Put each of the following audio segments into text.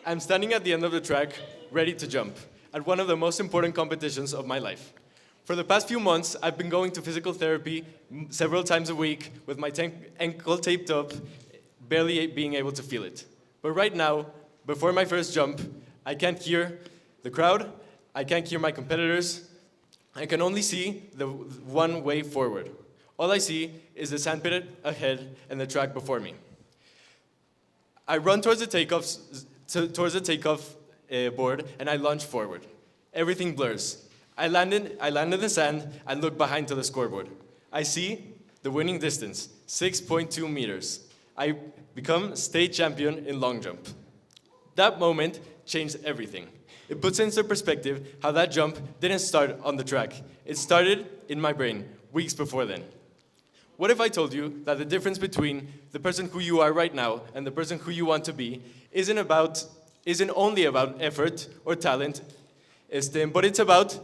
I'm standing at the end of the track, ready to jump, at one of the most important competitions of my life. For the past few months, I've been going to physical therapy several times a week with my ankle taped up, barely being able to feel it. But right now, before my first jump, I can't hear the crowd, I can't hear my competitors, I can only see the one way forward. All I see is the sandpit ahead and the track before me. I run towards the takeoff board and I launch forward. Everything blurs. I land in the sand and look behind to the scoreboard. I see the winning distance, 6.2 meters. I become state champion in long jump. That moment changed everything. It puts into perspective how that jump didn't start on the track. It started in my brain weeks before then. What if I told you that the difference between the person who you are right now and the person who you want to be isn't only about effort or talent, but it's about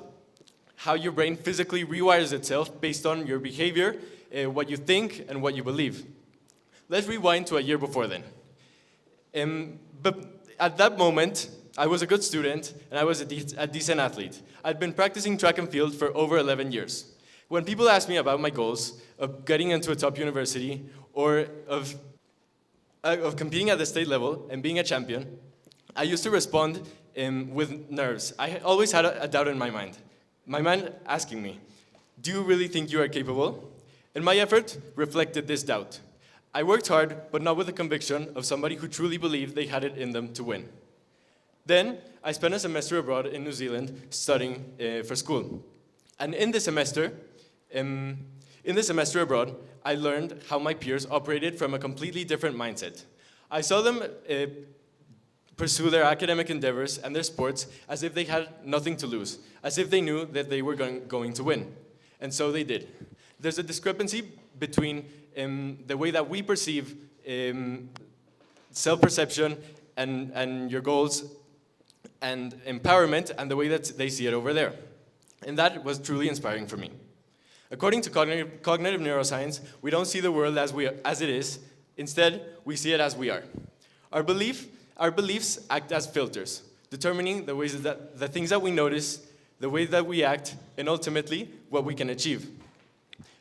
how your brain physically rewires itself based on your behavior, what you think, and what you believe. Let's rewind to a year before then. But at that moment, I was a good student and I was a decent athlete. I'd been practicing track and field for over 11 years. When people ask me about my goals of getting into a top university or of competing at the state level and being a champion, I used to respond with nerves. I always had a doubt in my mind. My mind asking me, do you really think you are capable? And my effort reflected this doubt. I worked hard, but not with the conviction of somebody who truly believed they had it in them to win. Then, I spent a semester abroad in New Zealand studying for school. And in the semester abroad, I learned how my peers operated from a completely different mindset. I saw them pursue their academic endeavors and their sports as if they had nothing to lose, as if they knew that they were going to win. And so they did. There's a discrepancy between the way that we perceive self-perception and your goals and empowerment and the way that they see it over there. And that was truly inspiring for me. According to cognitive neuroscience, we don't see the world as it is. Instead, we see it as we are. Our beliefs act as filters, determining the things that we notice, the way that we act, and ultimately, what we can achieve.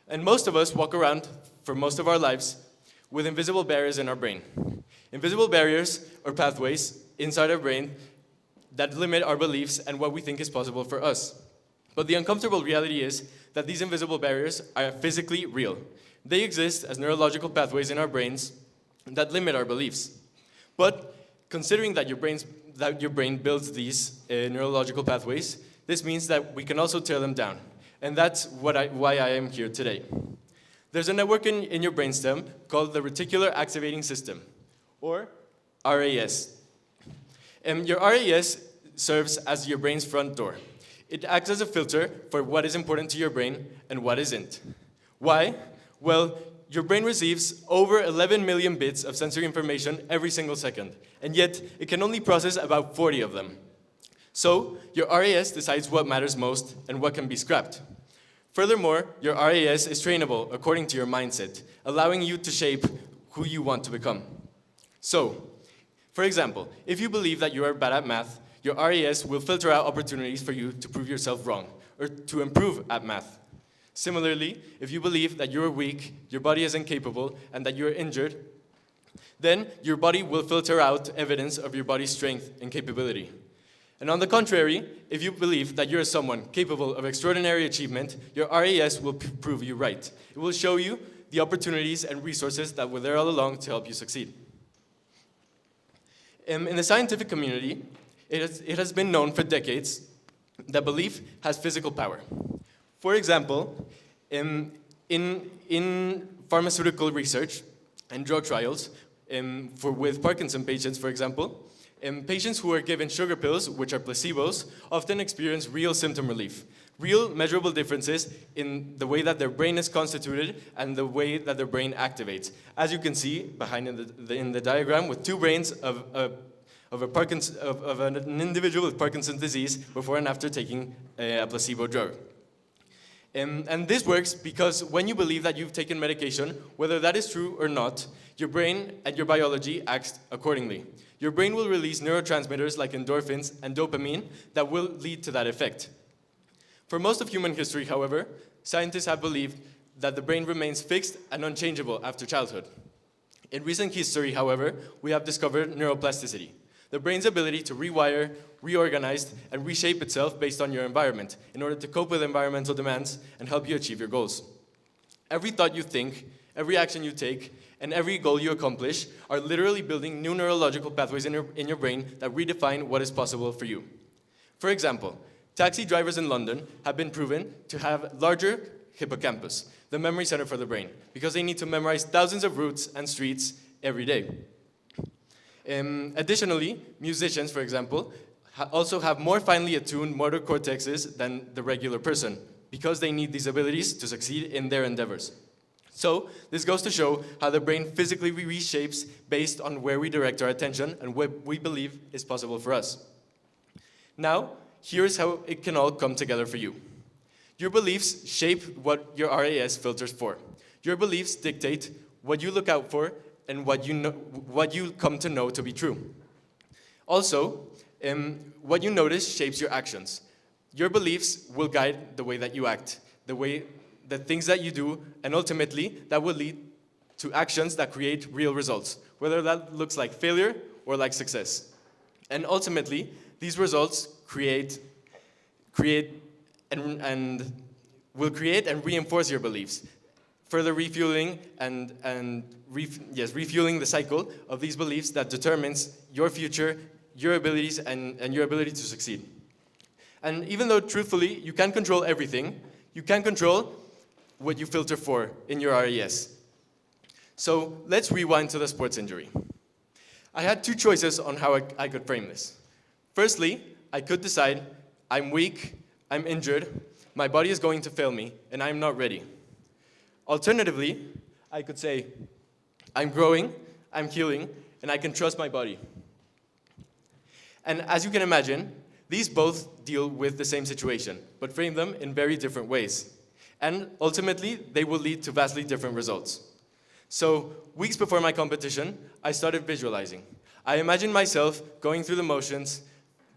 And most of us walk around, for most of our lives, with invisible barriers in our brain. Invisible barriers or pathways inside our brain that limit our beliefs and what we think is possible for us. But the uncomfortable reality is that these invisible barriers are physically real. They exist as neurological pathways in our brains that limit our beliefs. But considering that your brain builds these neurological pathways, this means that we can also tear them down. And that's why I am here today. There's a network in your brainstem called the reticular activating system, or RAS. Your RAS serves as your brain's front door. It acts as a filter for what is important to your brain and what isn't. Why? Well, your brain receives over 11 million bits of sensory information every single second, and yet it can only process about 40 of them. So, your RAS decides what matters most and what can be scrapped. Furthermore, your RAS is trainable according to your mindset, allowing you to shape who you want to become. So, for example, if you believe that you are bad at math, your RAS will filter out opportunities for you to prove yourself wrong or to improve at math. Similarly, if you believe that you are weak, your body is incapable, and that you are injured, then your body will filter out evidence of your body's strength and capability. And on the contrary, if you believe that you're someone capable of extraordinary achievement, your RAS will prove you right. It will show you the opportunities and resources that were there all along to help you succeed. In the scientific community, it has been known for decades that belief has physical power. For example, in pharmaceutical research and drug trials, with Parkinson patients, for example, patients who are given sugar pills, which are placebos, often experience real symptom relief, real measurable differences in the way that their brain is constituted and the way that their brain activates. As you can see behind in the diagram, with two brains of an individual with Parkinson's disease before and after taking a placebo drug. And this works because when you believe that you've taken medication, whether that is true or not, your brain and your biology act accordingly. Your brain will release neurotransmitters like endorphins and dopamine that will lead to that effect. For most of human history, however, scientists have believed that the brain remains fixed and unchangeable after childhood. In recent history, however, we have discovered neuroplasticity, the brain's ability to rewire, reorganize, and reshape itself based on your environment in order to cope with environmental demands and help you achieve your goals. Every thought you think, every action you take, and every goal you accomplish are literally building new neurological pathways in your brain that redefine what is possible for you. For example, taxi drivers in London have been proven to have larger hippocampus, the memory center for the brain, because they need to memorize thousands of routes and streets every day. Additionally, musicians, for example, also have more finely attuned motor cortexes than the regular person, because they need these abilities to succeed in their endeavors. So, this goes to show how the brain physically reshapes based on where we direct our attention and what we believe is possible for us. Now, here's how it can all come together for you. Your beliefs shape what your RAS filters for. Your beliefs dictate what you look out for and what you come to know to be true. Also, what you notice shapes your actions. Your beliefs will guide the way that you act, the things that you do, and ultimately, that will lead to actions that create real results, whether that looks like failure or like success. And ultimately, these results will create and reinforce your beliefs, further refueling refueling the cycle of these beliefs that determines your future, your abilities, and your ability to succeed. And even though, truthfully, you can't control everything, you can control what you filter for in your RES. So let's rewind to the sports injury. I had two choices on how I could frame this. Firstly, I could decide, I'm weak, I'm injured, my body is going to fail me, and I'm not ready. Alternatively, I could say, I'm growing, I'm healing, and I can trust my body. And as you can imagine, these both deal with the same situation, but frame them in very different ways. And ultimately, they will lead to vastly different results. So, weeks before my competition, I started visualizing. I imagined myself going through the motions,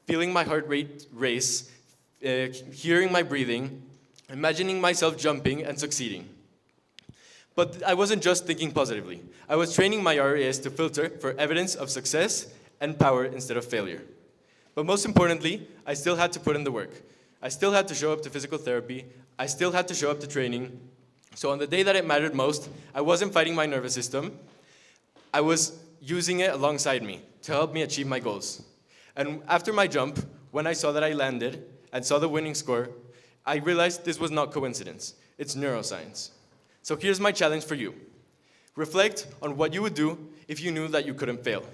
feeling my heart rate race, hearing my breathing, imagining myself jumping and succeeding. But I wasn't just thinking positively. I was training my RAS to filter for evidence of success and power instead of failure. But most importantly, I still had to put in the work. I still had to show up to physical therapy. I still had to show up to training. So on the day that it mattered most, I wasn't fighting my nervous system. I was using it alongside me to help me achieve my goals. And after my jump, when I saw that I landed and saw the winning score, I realized this was not coincidence. It's neuroscience. So here's my challenge for you. Reflect on what you would do if you knew that you couldn't fail.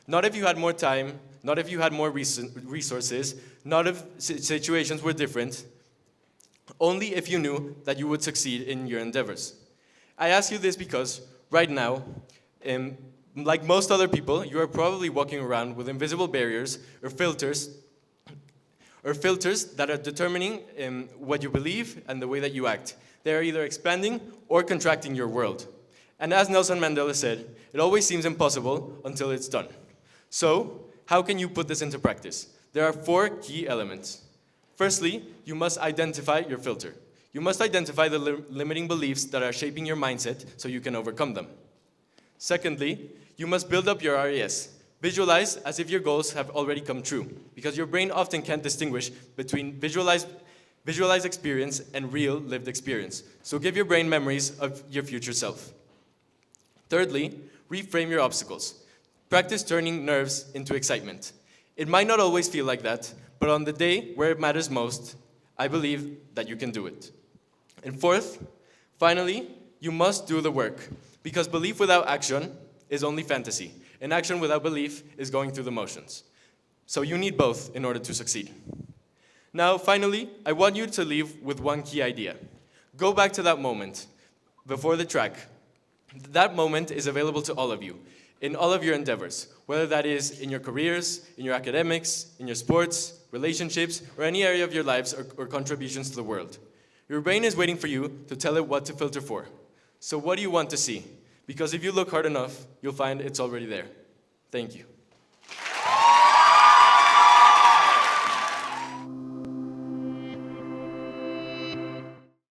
Not if you had more time, not if you had more resources, not if situations were different, only if you knew that you would succeed in your endeavors. I ask you this because right now, like most other people, you are probably walking around with invisible barriers or filters that are determining what you believe and the way that you act. They are either expanding or contracting your world. And as Nelson Mandela said, it always seems impossible until it's done. So, how can you put this into practice? There are 4 key elements. Firstly, you must identify your filter. You must identify the limiting beliefs that are shaping your mindset so you can overcome them. Secondly, you must build up your RES. Visualize as if your goals have already come true, because your brain often can't distinguish between visualized experience and real lived experience. So give your brain memories of your future self. Thirdly, reframe your obstacles. Practice turning nerves into excitement. It might not always feel like that, but on the day where it matters most, I believe that you can do it. And fourth, finally, you must do the work, because belief without action is only fantasy, and action without belief is going through the motions. So you need both in order to succeed. Now, finally, I want you to leave with one key idea. Go back to that moment before the track. That moment is available to all of you, in all of your endeavors, whether that is in your careers, in your academics, in your sports, relationships, or any area of your lives or contributions to the world. Your brain is waiting for you to tell it what to filter for. So what do you want to see? Because if you look hard enough, you'll find it's already there. Thank you.